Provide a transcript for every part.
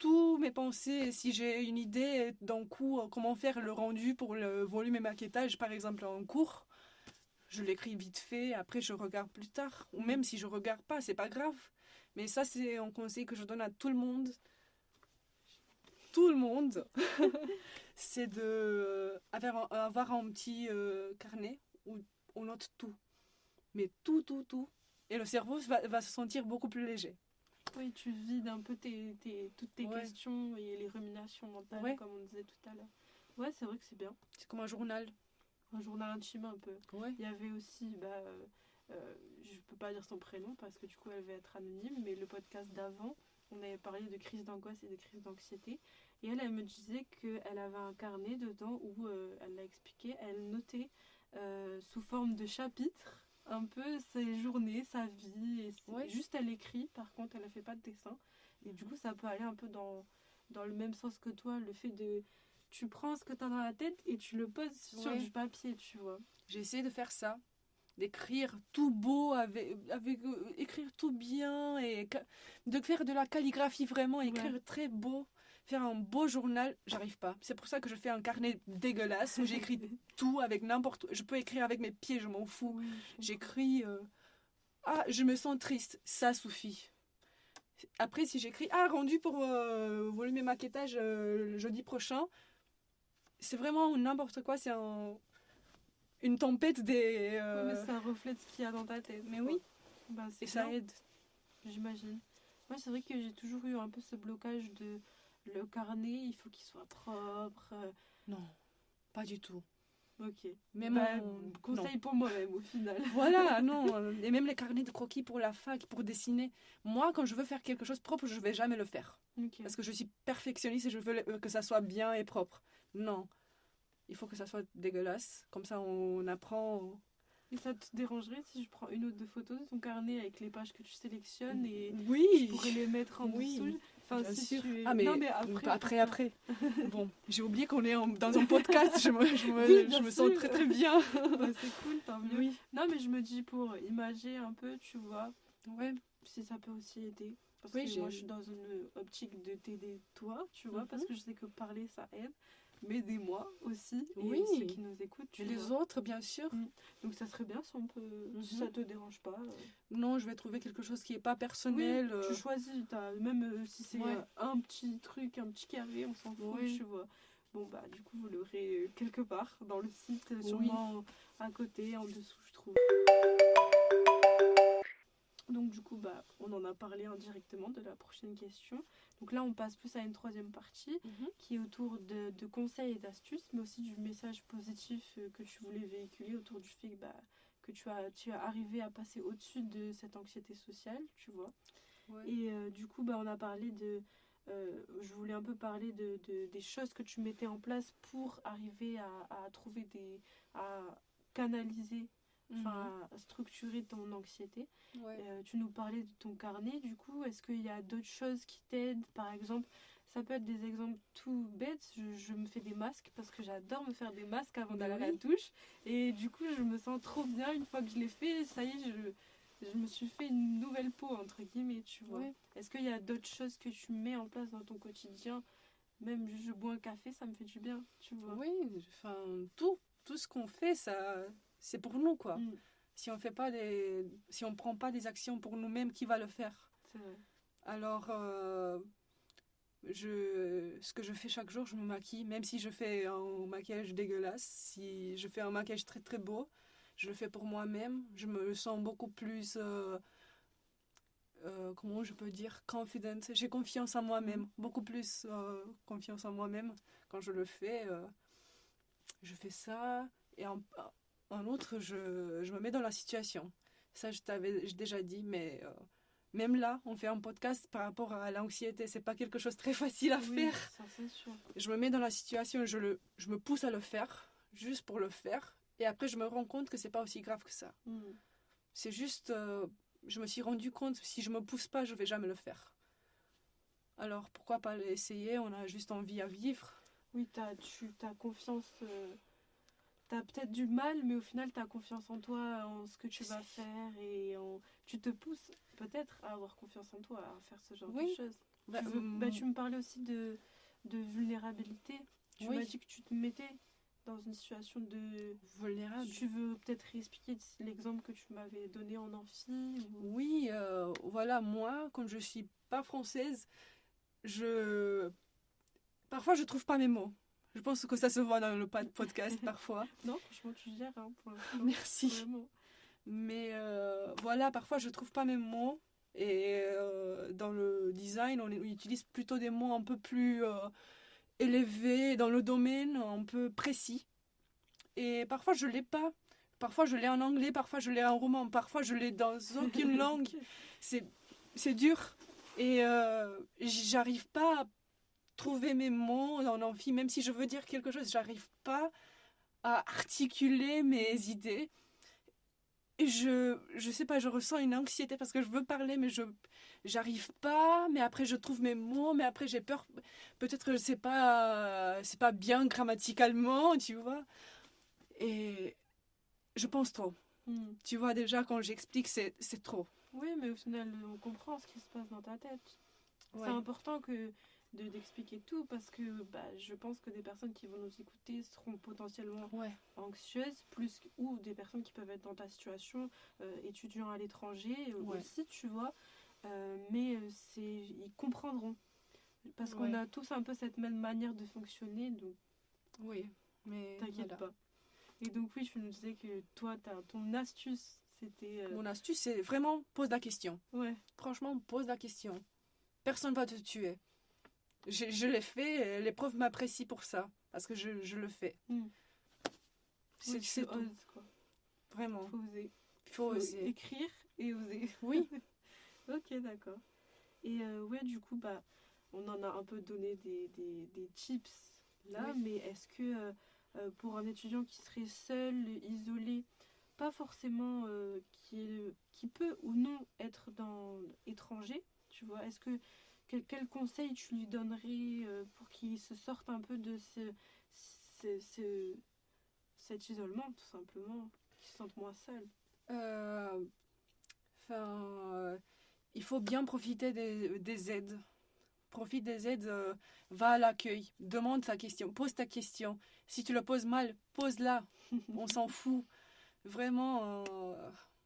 tous mes pensées. Si j'ai une idée d'un coup, comment faire le rendu pour le volume et maquettage, par exemple en cours, je l'écris vite fait, après je regarde plus tard. Ou même si je regarde pas, c'est pas grave. Mais ça, c'est un conseil que je donne à tout le monde. Tout le monde, c'est avoir un petit carnet où on note tout. Mais tout, tout, tout. Et le cerveau va se sentir beaucoup plus léger. Oui, tu vides un peu toutes tes Ouais. questions et les ruminations mentales, Ouais. comme on disait tout à l'heure. Ouais, c'est vrai que c'est bien. C'est comme un journal. Un journal intime un peu. Ouais. Il y avait aussi, je peux pas dire son prénom parce que du coup elle va être anonyme, mais le podcast d'avant, on avait parlé de crise d'angoisse et de crise d'anxiété. Et elle me disait qu'elle avait un carnet dedans où, elle l'a expliqué, elle notait sous forme de chapitres un peu ses journées, sa vie. Et Ouais. juste elle écrit, par contre elle ne fait pas de dessin. Et du coup ça peut aller un peu dans le même sens que toi, le fait de... Tu prends ce que tu as dans la tête et tu le poses sur Ouais. du papier, tu vois. J'ai essayé de faire ça. D'écrire tout beau, écrire tout bien, et de faire de la calligraphie vraiment, écrire très beau, faire un beau journal, j'arrive pas. C'est pour ça que je fais un carnet dégueulasse où j'écris tout avec n'importe... Je peux écrire avec mes pieds, je m'en fous. Oui, J'écris... je me sens triste, ça suffit. Après, si j'écris rendu pour volume et maquettage jeudi prochain, c'est vraiment n'importe quoi, c'est une tempête des... Oui, mais ça reflète ce qu'il y a dans ta tête. Mais oui, bah, et ça aide. J'imagine. Moi, c'est vrai que j'ai toujours eu un peu ce blocage de le carnet, il faut qu'il soit propre. Non, pas du tout. Ok. Même conseil pour moi-même au final. Voilà, non. Et même les carnets de croquis pour la fac, pour dessiner. Moi, quand je veux faire quelque chose de propre, je vais jamais le faire. Okay. Parce que je suis perfectionniste et je veux que ça soit bien et propre. Non. Il faut que ça soit dégueulasse. Comme ça, on apprend. Et ça te dérangerait si je prends une ou deux photos de ton carnet avec les pages que tu sélectionnes et oui, je pourrais les mettre en dessous? Enfin, bien si sûr. Tu es... Ah, mais, non, mais après. Bon, j'ai oublié qu'on est dans un podcast. Je me sens très très bien. Bah, c'est cool, tant mieux. Oui. Non, mais je me dis pour imager un peu, tu vois. Ouais. Si ça peut aussi aider. Parce oui, que moi, je suis dans une optique de t'aider toi, tu vois, parce que je sais que parler, ça aide. Mais aidez-moi aussi, et ceux qui nous écoutent. Et les autres, bien sûr. Donc ça serait bien si on peut, si ça te dérange pas. Non, je vais trouver quelque chose qui est pas personnel. Oui, tu choisis, même si c'est un petit truc, un petit carré, on s'en fout, tu vois. Bon, bah, du coup, vous l'aurez quelque part dans le site, sûrement à côté, en dessous, je trouve. Donc, du coup, bah, on en a parlé indirectement de la prochaine question. Donc là, on passe plus à une troisième partie qui est autour de conseils et d'astuces, mais aussi du message positif que tu voulais véhiculer autour du fait que tu as arrivé à passer au-dessus de cette anxiété sociale, tu vois. Ouais. Et du coup, on a parlé je voulais un peu parler des choses que tu mettais en place pour arriver à trouver à canaliser, à structurer ton anxiété. Ouais. Tu nous parlais de ton carnet, du coup, est-ce qu'il y a d'autres choses qui t'aident? Par exemple, ça peut être des exemples tout bêtes. Je me fais des masques parce que j'adore me faire des masques avant d'aller à la douche. Et du coup, je me sens trop bien une fois que je l'ai fait. Ça y est, je me suis fait une nouvelle peau, entre guillemets, tu vois. Ouais. Est-ce qu'il y a d'autres choses que tu mets en place dans ton quotidien? Même juste je bois un café, ça me fait du bien, tu vois. Oui, enfin, tout ce qu'on fait, ça, c'est pour nous, quoi. Si on prend pas des actions pour nous-mêmes, qui va le faire? C'est vrai. Alors, ce que je fais chaque jour, je me maquille, même si je fais un maquillage dégueulasse, si je fais un maquillage très très beau, je le fais pour moi-même. Je me sens beaucoup plus, comment je peux dire, confident. J'ai confiance en moi-même, beaucoup plus confiance en moi-même quand je le fais. Je fais ça, et en outre, je me mets dans la situation. Ça, j'ai déjà dit, mais même là, on fait un podcast par rapport à l'anxiété. C'est pas quelque chose de très facile à faire. Ça, c'est sûr. Je me mets dans la situation, je me pousse à le faire, juste pour le faire. Et après, je me rends compte que c'est pas aussi grave que ça. C'est juste, je me suis rendu compte, si je me pousse pas, je vais jamais le faire. Alors, pourquoi pas l'essayer? On a juste envie à vivre. Oui, t'as confiance... T'as peut-être du mal, mais au final, t'as confiance en toi, en ce que tu vas faire, et tu te pousses peut-être à avoir confiance en toi, à faire ce genre de choses. Tu me parlais aussi de vulnérabilité. Tu m'as dit que tu te mettais dans une situation de vulnérable. Tu veux peut-être réexpliquer l'exemple que tu m'avais donné en amphi Oui, voilà, moi, comme je suis pas française, parfois je trouve pas mes mots. Je pense que ça se voit dans le podcast parfois. Non, franchement, tu gères pour l'instant. Merci. Vraiment. Mais voilà, parfois je trouve pas mes mots. Et dans le design, on utilise plutôt des mots un peu plus élevés, dans le domaine un peu précis. Et parfois je l'ai pas. Parfois je l'ai en anglais, parfois je l'ai en roman, parfois je l'ai dans aucune langue. C'est dur. Et j'arrive pas à trouver mes mots en amphi, même si je veux dire quelque chose, j'arrive pas à articuler mes idées. Et je sais pas, je ressens une anxiété parce que je veux parler, mais j'arrive pas. Mais après, je trouve mes mots, mais après, j'ai peur. Peut-être que c'est pas grammaticalement, tu vois. Et je pense trop. Tu vois, déjà, quand j'explique, c'est trop. Oui, mais au final, on comprend ce qui se passe dans ta tête. Ouais. C'est important d'expliquer tout parce que je pense que des personnes qui vont nous écouter seront potentiellement anxieuses ou des personnes qui peuvent être dans ta situation, étudiants à l'étranger aussi, tu vois. Mais ils comprendront parce qu'on a tous un peu cette même manière de fonctionner. Donc, oui, mais t'inquiète pas. Et donc oui, je nous disais que toi, ton astuce, c'était... Mon astuce, c'est vraiment pose la question. Ouais. Franchement, pose la question. Personne va te tuer. Je l'ai fait, les profs m'apprécient pour ça, parce que je le fais. C'est tout. Quoi. Vraiment. Il faut oser. Écrire et oser. Oui. Ok, d'accord. Et du coup, on en a un peu donné des tips là, mais est-ce que pour un étudiant qui serait seul, isolé, pas forcément qui peut ou non être étranger, tu vois, est-ce que quel conseil tu lui donnerais pour qu'il se sorte un peu de cet isolement, tout simplement, qu'il se sente moins seul? Il faut bien profiter des aides. Profite des aides, va à l'accueil, demande ta question, pose ta question. Si tu la poses mal, pose-la, on s'en fout. Vraiment,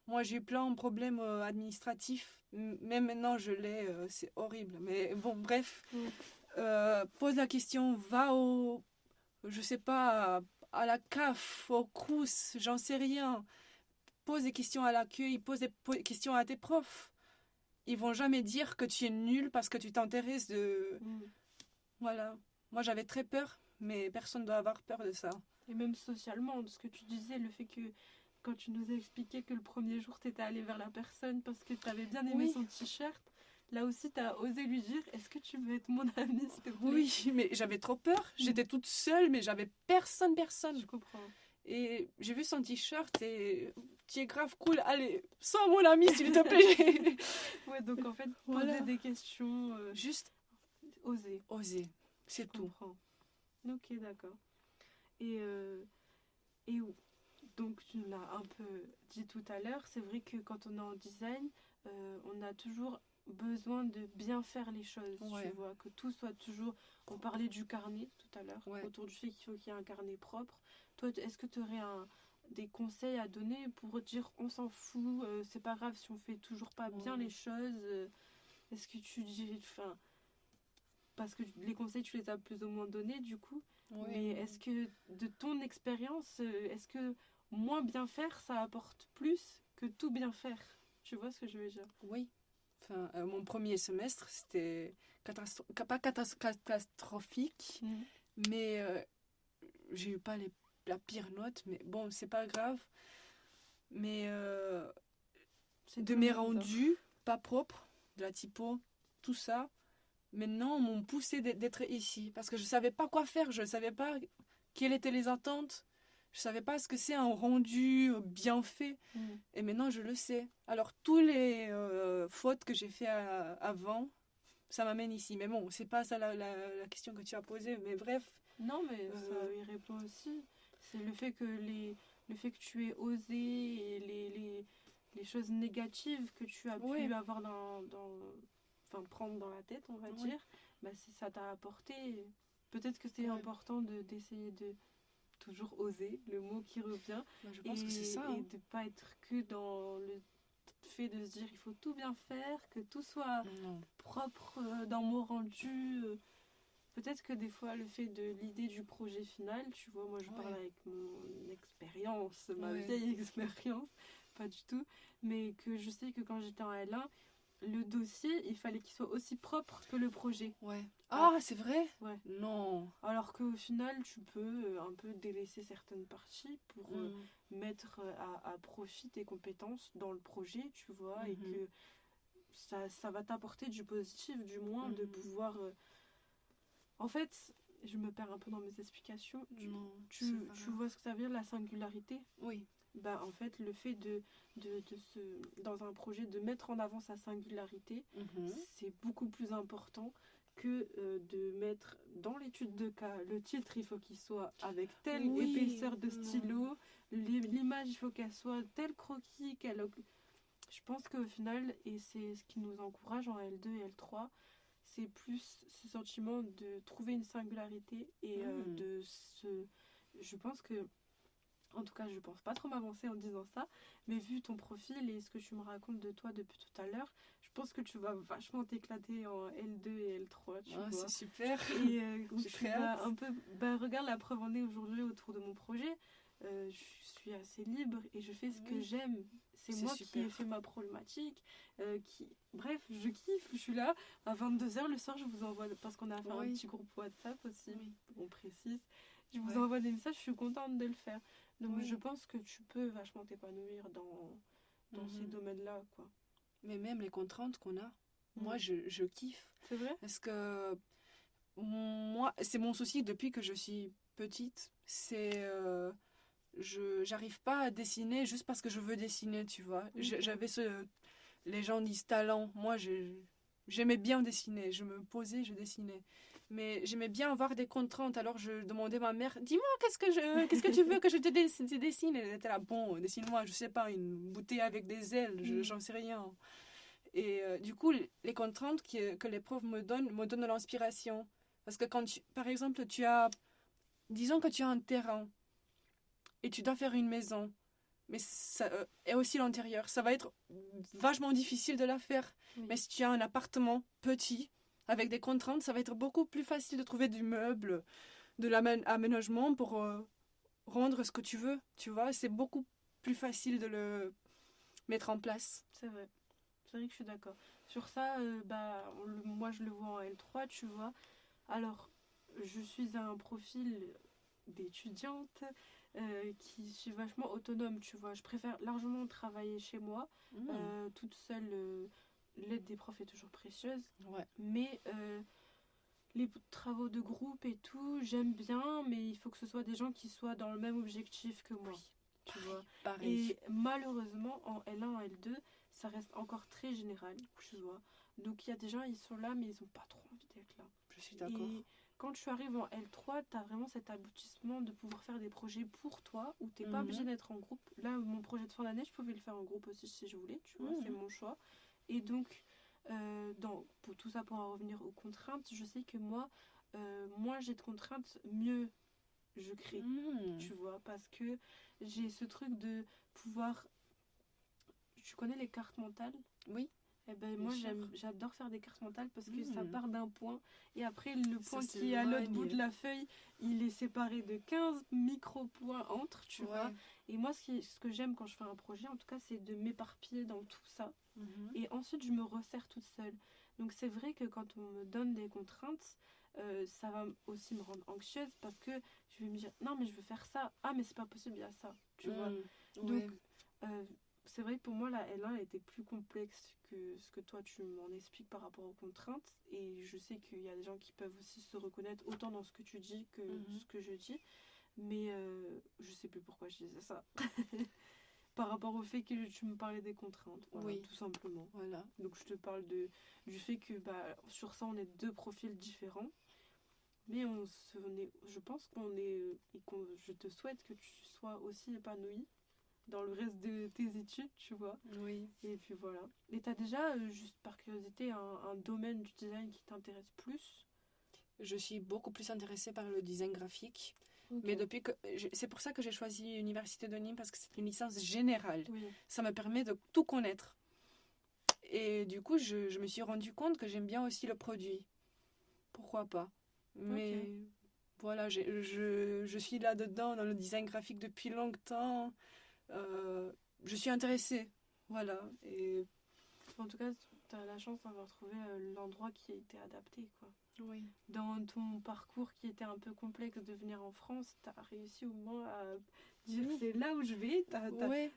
moi j'ai eu plein de problèmes administratifs, même maintenant je l'ai, c'est horrible. Mais bon, bref, pose la question, va je sais pas, à la CAF, au Crous, j'en sais rien. Pose des questions à l'accueil, pose des questions à tes profs. Ils vont jamais dire que tu es nul parce que tu t'intéresses de... Voilà. Moi, j'avais très peur, mais personne ne doit avoir peur de ça. Et même socialement, de ce que tu disais, le fait que quand tu nous as expliqué que le premier jour, tu étais allée vers la personne parce que tu avais bien aimé son t-shirt, là aussi, tu as osé lui dire, est-ce que tu veux être mon amie, s'il te plaît? Oui, mais j'avais trop peur. J'étais toute seule, mais j'avais personne. Je comprends. Et j'ai vu son t-shirt et tu es grave cool. Allez, sois mon ami, s'il te plaît. Ouais, donc en fait, poser des questions. Juste oser. Oser, c'est tout. Comprends. Ok, d'accord. Et où donc, tu l'as un peu dit tout à l'heure, c'est vrai que quand on est en design, on a toujours besoin de bien faire les choses. Tu vois, que tout soit toujours... On parlait du carnet tout à l'heure, autour du fait qu'il faut qu'il y ait un carnet propre. Toi, est-ce que tu aurais des conseils à donner pour dire on s'en fout, c'est pas grave si on fait toujours pas bien les choses? Est-ce que tu dis... parce que les conseils, tu les as plus ou moins donnés du coup. Mais est-ce que de ton expérience, est-ce que moins bien faire, ça apporte plus que tout bien faire? Tu vois ce que je veux dire? Oui. Mon premier semestre, c'était pas catastrophique, mais j'ai eu pas la pire note, mais bon, c'est pas grave. Mais de mes rendus pas propres, de la typo, tout ça, maintenant, m'ont poussé d'être ici. Parce que je savais pas quoi faire, je savais pas quelles étaient les attentes. Je savais pas ce que c'est un rendu bien fait. Et maintenant, je le sais. Alors, tous les fautes que j'ai fait avant, ça m'amène ici. Mais bon, c'est pas ça la question que tu as posée. Mais bref. Non, mais ça y répond aussi. C'est le fait que tu aies osé et les choses négatives que tu as pu avoir prendre dans la tête, on va Oui. dire, bah, ça t'a apporté. Peut-être que c'est Ouais. important d'essayer de toujours oser, le mot qui revient, Bah, je pense que c'est ça. et de pas être que dans le fait de se dire il faut tout bien faire, que tout soit Non. propre dans mon rendu. Peut-être que des fois, le fait de l'idée du projet final, tu vois, moi je parle Ouais. avec mon expérience, ma Ouais. vieille expérience, pas du tout, mais que je sais que quand j'étais en L1, le dossier, il fallait qu'il soit aussi propre que le projet. Ouais. Ah, c'est vrai? Ouais. Non. Alors qu'au final, tu peux un peu délaisser certaines parties pour mettre à profit tes compétences dans le projet, tu vois, et que ça va t'apporter du positif, du moins, de pouvoir... En fait, je me perds un peu dans mes explications. Non, Tu c'est pas grave. vois ce que ça veut dire, la singularité? Oui. Bah, en fait, le fait dans un projet, de mettre en avant sa singularité, c'est beaucoup plus important que de mettre dans l'étude de cas, le titre, il faut qu'il soit avec telle Oui, épaisseur de non. stylo, l'image, il faut qu'elle soit tel croquis, Je pense qu'au final, et c'est ce qui nous encourage en L2 et L3, c'est plus ce sentiment de trouver une singularité et je pense que, en tout cas, je pense pas trop m'avancer en disant ça, mais vu ton profil et ce que tu me racontes de toi depuis tout à l'heure, je pense que tu vas vachement t'éclater en L2 et L3, tu vois. C'est super. Et où J'ai tu très vas hâte. un peu... Bah, regarde, la preuve en est aujourd'hui autour de mon projet. Je suis assez libre et je fais ce que j'aime. C'est moi qui ai super. fait ma problématique. Bref, je kiffe. Je suis là. À 22h le soir, je vous envoie... Parce qu'on a fait un petit groupe WhatsApp aussi, on précise. Je vous envoie des messages, je suis contente de le faire. Donc je pense que tu peux vachement t'épanouir dans ces domaines-là, quoi. Mais même les contraintes qu'on a, moi je kiffe. C'est vrai? Parce que moi, c'est mon souci depuis que je suis petite. C'est j'arrive pas à dessiner juste parce que je veux dessiner, tu vois. J'avais les gens disent talent. Moi, j'aimais bien dessiner. Je me posais, je dessinais. Mais j'aimais bien avoir des contraintes. Alors je demandais à ma mère, dis-moi, qu'est-ce que tu veux que je te dessine? Elle était là, bon, dessine-moi, je sais pas, une bouteille avec des ailes, j'en sais rien. Et du coup, les contraintes que les profs me donnent de l'inspiration. Parce que quand, par exemple, disons que tu as un terrain et tu dois faire une maison, mais ça, et aussi l'intérieur, ça va être vachement difficile de la faire. Oui. Mais si tu as un appartement petit, avec des contraintes, ça va être beaucoup plus facile de trouver du meuble, de l'aménagement pour rendre ce que tu veux, tu vois. C'est beaucoup plus facile de le mettre en place. C'est vrai. C'est vrai que je suis d'accord. Sur ça, moi je le vois en L3, tu vois. Alors, je suis un profil d'étudiante qui suis vachement autonome, tu vois. Je préfère largement travailler chez moi, toute seule. L'aide des profs est toujours précieuse. Ouais. Mais les travaux de groupe et tout, j'aime bien, mais il faut que ce soit des gens qui soient dans le même objectif que moi. Oui. Tu vois. Pareil. Et malheureusement, en L1, en L2, ça reste encore très général, tu vois. Donc il y a des gens, ils sont là, mais ils n'ont pas trop envie d'être là. Je suis d'accord. Et quand tu arrives en L3, tu as vraiment cet aboutissement de pouvoir faire des projets pour toi, où tu n'es pas obligé d'être en groupe. Là, mon projet de fin d'année, je pouvais le faire en groupe aussi si je voulais, tu vois, c'est mon choix. Et donc, pour tout ça, pour en revenir aux contraintes, je sais que moi, moins j'ai de contraintes, mieux je crée, tu vois, parce que j'ai ce truc de pouvoir... Tu connais les cartes mentales? Oui. Eh ben, moi, j'adore faire des cartes mentales parce que ça part d'un point. Et après, le point qui est à l'autre bout de la feuille, il est séparé de 15 micro-points entre, tu vois. Et moi, ce que j'aime quand je fais un projet, en tout cas, c'est de m'éparpiller dans tout ça. Et ensuite, je me resserre toute seule. Donc, c'est vrai que quand on me donne des contraintes, ça va aussi me rendre anxieuse parce que je vais me dire, non, mais je veux faire ça. Ah, mais c'est pas possible, il y a ça, tu vois. Donc, c'est vrai que pour moi, la L1 était plus complexe que ce que toi, tu m'en expliques par rapport aux contraintes. Et je sais qu'il y a des gens qui peuvent aussi se reconnaître autant dans ce que tu dis que ce que je dis. Mais je sais plus pourquoi je disais ça. Par rapport au fait que tu me parlais des contraintes. Voilà, tout simplement. Voilà. Donc je te parle du fait que sur ça, on est deux profils différents. Mais je pense qu'on est... je te souhaite que tu sois aussi épanouie dans le reste de tes études, tu vois. Oui. Et puis voilà. Et t'as déjà, juste par curiosité, un domaine du design qui t'intéresse plus? Je suis beaucoup plus intéressée par le design graphique. Ok. Mais c'est pour ça que j'ai choisi l'Université de Nîmes, parce que c'est une licence générale. Oui. Ça me permet de tout connaître. Et du coup, je me suis rendu compte que j'aime bien aussi le produit. Pourquoi pas? Mais voilà, je suis là-dedans, dans le design graphique depuis longtemps. Je suis intéressée. Voilà. Et En tout cas, t'as la chance d'avoir trouvé l'endroit qui était adapté, quoi. oui. Dans ton parcours qui était un peu complexe de venir en France, t'as réussi au moins à dire c'est là où je vais.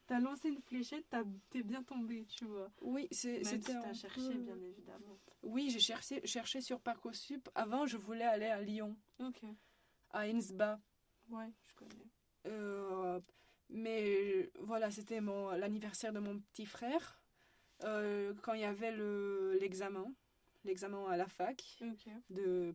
T'as lancé une fléchette, t'es bien tombé, tu vois. Oui, Même si c'était t'as cherché, bien évidemment. Oui, j'ai cherché sur Parcoursup. Avant, je voulais aller à Lyon, Ok. à Innsbruck. Ouais, je connais. Mais voilà, c'était l'anniversaire de mon petit frère. Quand il y avait l'examen à la fac Ok.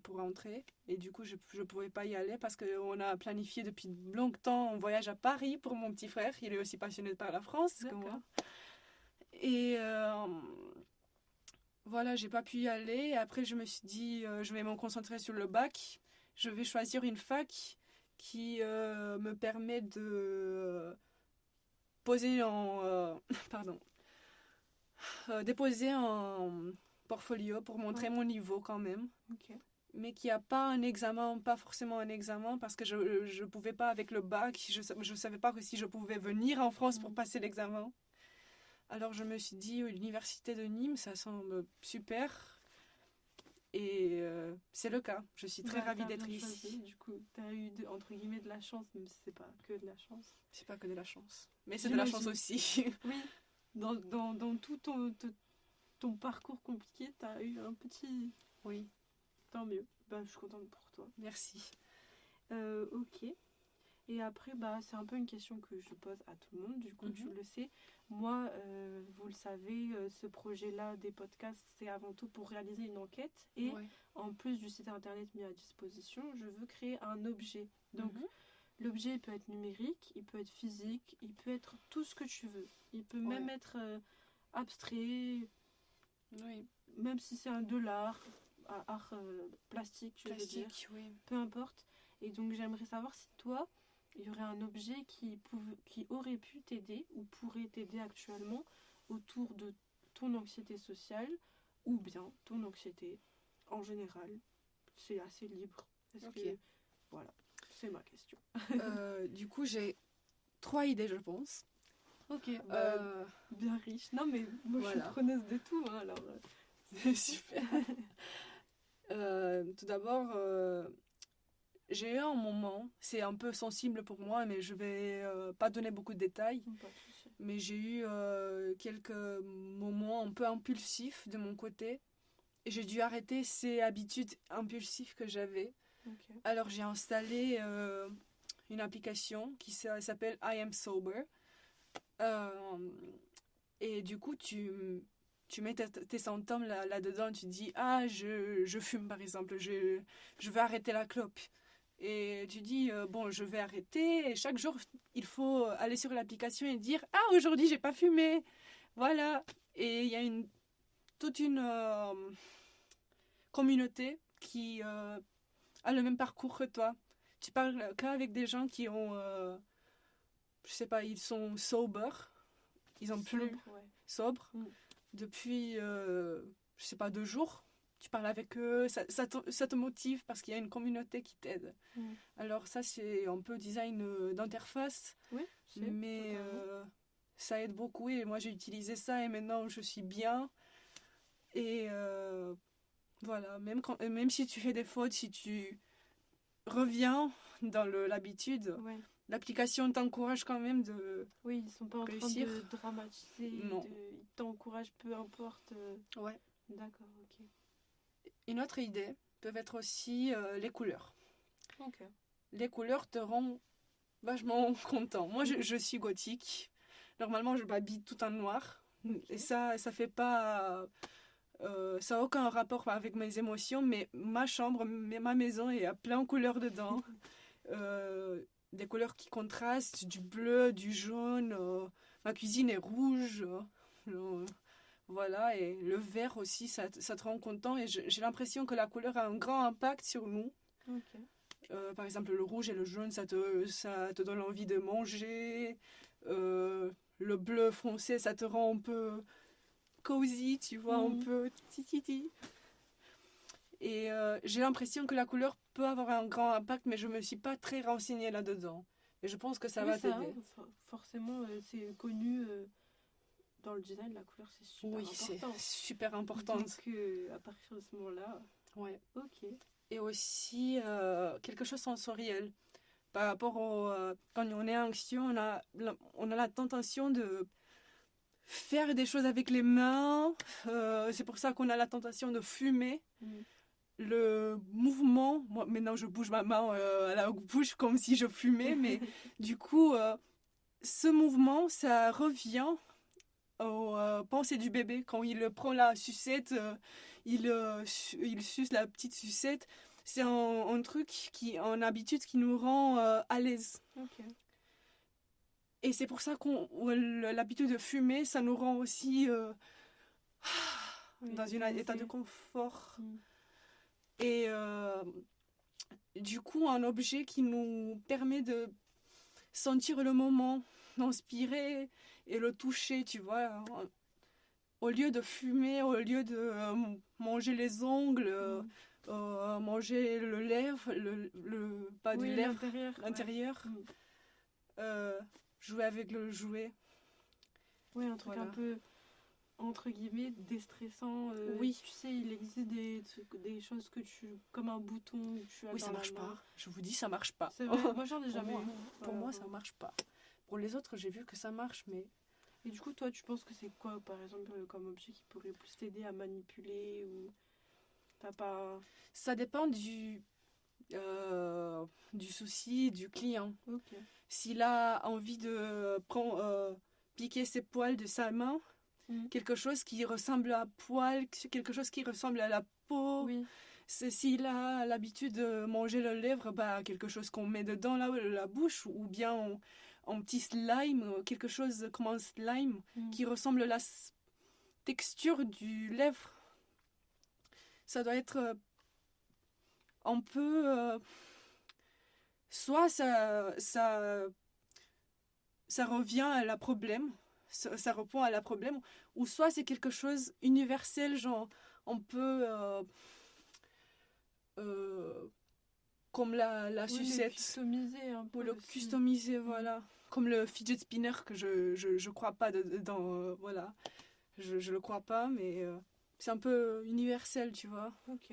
pour rentrer. Et du coup, je ne pouvais pas y aller parce qu'on a planifié depuis longtemps un voyage à Paris pour mon petit frère. Il est aussi passionné par la France que moi. Et voilà, j'ai pas pu y aller. Et après, je me suis dit, je vais me concentrer sur le bac. Je vais choisir une fac qui me permet de poser pardon. Déposer un portfolio pour montrer mon niveau quand même. Ok. Mais qui a pas un examen, pas forcément un examen, parce que je pouvais pas avec le bac, je savais pas que si je pouvais venir en France pour passer l'examen. Alors je me suis dit, l'université de Nîmes, ça semble super. Et c'est le cas. Je suis très ravie d'être ici. Du coup, tu as eu, entre guillemets, de la chance, même si c'est pas que de la chance. C'est pas que de la chance. Mais c'est de la chance aussi. Oui. Dans tout ton parcours compliqué, tu as eu un petit... Oui. Tant mieux. Bah, je suis contente pour toi. Merci. Ok. Et après, c'est un peu une question que je pose à tout le monde, du coup, tu le sais. Moi, vous le savez, ce projet-là des podcasts, c'est avant tout pour réaliser une enquête. Et en plus du site internet mis à disposition, je veux créer un objet. Donc, l'objet peut être numérique, il peut être physique, il peut être tout ce que tu veux. Il peut même être abstrait, même si c'est un de l'art, art plastique, je veux dire. Peu importe. Et donc, j'aimerais savoir si toi... il y aurait un objet qui aurait pu t'aider ou pourrait t'aider actuellement autour de ton anxiété sociale ou bien ton anxiété en général. C'est assez libre. Voilà, c'est ma question. Du coup, j'ai 3 idées, je pense. Ok, bien riche. Non, mais moi, je suis preneuse de tout. Hein, alors, c'est super. Tout d'abord... j'ai eu un moment, c'est un peu sensible pour moi, mais je vais pas donner beaucoup de détails. Mais j'ai eu quelques moments un peu impulsifs de mon côté. Et j'ai dû arrêter ces habitudes impulsives que j'avais. Alors j'ai installé une application qui s'appelle I Am Sober. Et du coup, tu mets tes symptômes là-dedans. Tu dis, je fume par exemple, je veux arrêter la clope. Et tu dis, je vais arrêter. Et chaque jour, il faut aller sur l'application et dire, aujourd'hui, j'ai pas fumé. Voilà. Et il y a toute une communauté qui a le même parcours que toi. Tu parles qu'avec des gens qui ont, je sais pas, ils sont sober. Ils ont plus sobre depuis, je sais pas, 2 jours. Tu parles avec eux, ça te motive parce qu'il y a une communauté qui t'aide. Alors ça, c'est un peu design d'interface, mais ça aide beaucoup et moi j'ai utilisé ça et maintenant je suis bien. Et voilà, même si tu fais des fautes, si tu reviens dans l'habitude, l'application t'encourage quand même de Oui, ils sont pas en réussir. train de dramatiser, ils t'encouragent peu importe. Ouais. D'accord, ok. Une autre idée peut être aussi les couleurs. Ok. Les couleurs te rendent vachement content. Moi, je suis gothique. Normalement, je m'habille tout en noir. Et ça fait pas... ça n'a aucun rapport avec mes émotions, mais ma chambre, ma maison est à plein de couleurs dedans. des couleurs qui contrastent, du bleu, du jaune. Ma cuisine est rouge. Voilà, et le vert aussi, ça te rend content. Et j'ai l'impression que la couleur a un grand impact sur nous. Ok. Par exemple, le rouge et le jaune, ça te donne envie de manger. Le bleu foncé, ça te rend un peu cosy, tu vois, un peu tititi. Et j'ai l'impression que la couleur peut avoir un grand impact, mais je ne me suis pas très renseignée là-dedans. Et je pense que ça va t'aider. Forcément, c'est connu dans le design, la couleur, c'est super important. C'est super important. Donc, à partir de ce moment-là, ouais. Ok. Et aussi, quelque chose sensoriel. Par rapport au... quand on est anxieux, on a la tentation de faire des choses avec les mains. C'est pour ça qu'on a la tentation de fumer. Le mouvement, moi maintenant je bouge ma main à la bouche comme si je fumais, mais du coup, ce mouvement, ça revient aux pensées du bébé. Quand il prend la sucette, il suce la petite sucette. C'est un truc, une habitude qui nous rend à l'aise. Ok. Et c'est pour ça qu'on l'habitude de fumer, ça nous rend aussi dans un état de confort. Et du coup, un objet qui nous permet de sentir le moment, d'inspirer et le toucher, tu vois. Au lieu de fumer, au lieu de manger les ongles, manger le lèvre, pas du lèvre, l'intérieur, jouer avec le jouet. Oui, un truc un peu, entre guillemets, déstressant. Oui. Tu sais, il existe des choses que comme un bouton que tu as ça marche pas. Je vous dis, ça marche pas. C'est vrai, moi j'en ai jamais eu. Pour moi, ça marche pas. Pour les autres, j'ai vu que ça marche, mais... Et du coup, toi, tu penses que c'est quoi, par exemple, comme objet qui pourrait plus t'aider à manipuler ou... T'as pas... Ça dépend du souci du client. Ok. S'il a envie de piquer ses poils de sa main, quelque chose qui ressemble à poil, quelque chose qui ressemble à la peau. Oui. S'il a l'habitude de manger le lèvre, quelque chose qu'on met dedans la bouche, ou bien en petit slime, quelque chose comme un slime qui ressemble à la texture du lèvre. Ça doit être un peu... soit ça revient à la problème, ça répond à la problème, ou soit c'est quelque chose universel, genre on peut... comme la sucette. Le customiser un peu. Ou le customiser, voilà. Comme le fidget spinner que je crois pas dans... voilà. Je le crois pas, mais c'est un peu universel, tu vois. Ok.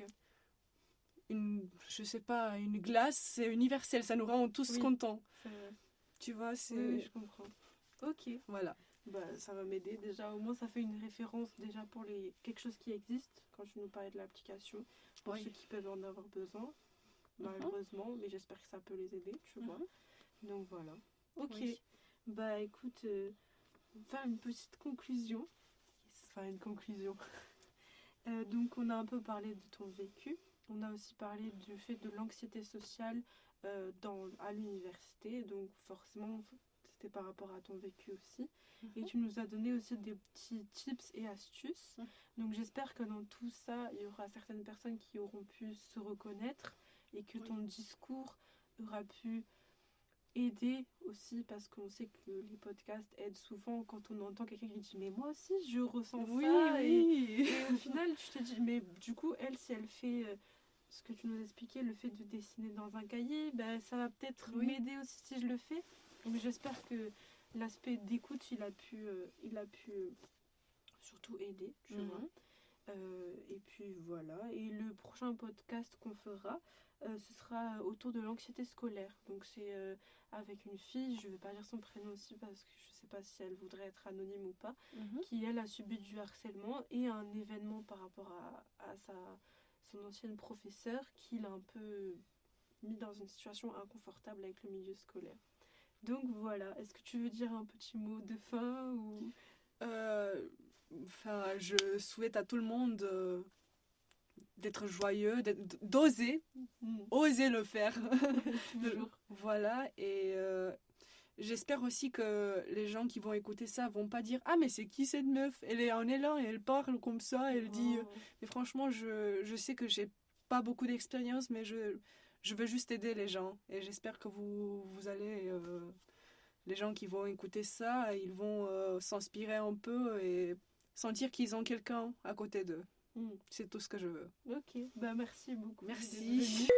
Je sais pas, une glace, c'est universel, ça nous rend tous contents. Tu vois, c'est... Oui, je comprends. Ok. Voilà. Ça va m'aider. Déjà, au moins, ça fait une référence déjà pour quelque chose qui existe, quand tu nous parlais de l'application, pour ceux qui peuvent en avoir besoin, malheureusement, mais j'espère que ça peut les aider, tu vois. Donc voilà. Ok. Oui. Écoute, on va faire une petite conclusion. Enfin, une conclusion. Donc, on a un peu parlé de ton vécu. On a aussi parlé du fait de l'anxiété sociale à l'université. Donc, forcément, c'était par rapport à ton vécu aussi. Et tu nous as donné aussi des petits tips et astuces. Donc, j'espère que dans tout ça, il y aura certaines personnes qui auront pu se reconnaître et que ton discours aura pu aider aussi, parce qu'on sait que les podcasts aident souvent quand on entend quelqu'un qui dit mais moi aussi je ressens ça. Et au final tu te dis mais du coup elle, si elle fait ce que tu nous expliquais, le fait de dessiner dans un cahier, ça va peut-être m'aider aussi si je le fais. Donc j'espère que l'aspect d'écoute il a pu surtout aider, tu vois. Et puis voilà, et le prochain podcast qu'on fera, ce sera autour de l'anxiété scolaire. Donc c'est avec une fille, je ne vais pas dire son prénom aussi parce que je ne sais pas si elle voudrait être anonyme ou pas, qui elle a subi du harcèlement et un événement par rapport à son ancienne professeure qui l'a un peu mis dans une situation inconfortable avec le milieu scolaire. Donc voilà, est-ce que tu veux dire un petit mot de fin ou... je souhaite à tout le monde d'être joyeux, d'oser, oser le faire. Toujours. Voilà, et j'espère aussi que les gens qui vont écouter ça vont pas dire ah mais c'est qui cette meuf, elle est en élan et elle parle comme ça, elle dit mais franchement je sais que j'ai pas beaucoup d'expérience mais je veux juste aider les gens et j'espère que vous allez les gens qui vont écouter ça ils vont s'inspirer un peu et sentir qu'ils ont quelqu'un à côté d'eux. C'est tout ce que je veux. Ok, bah merci beaucoup. Merci.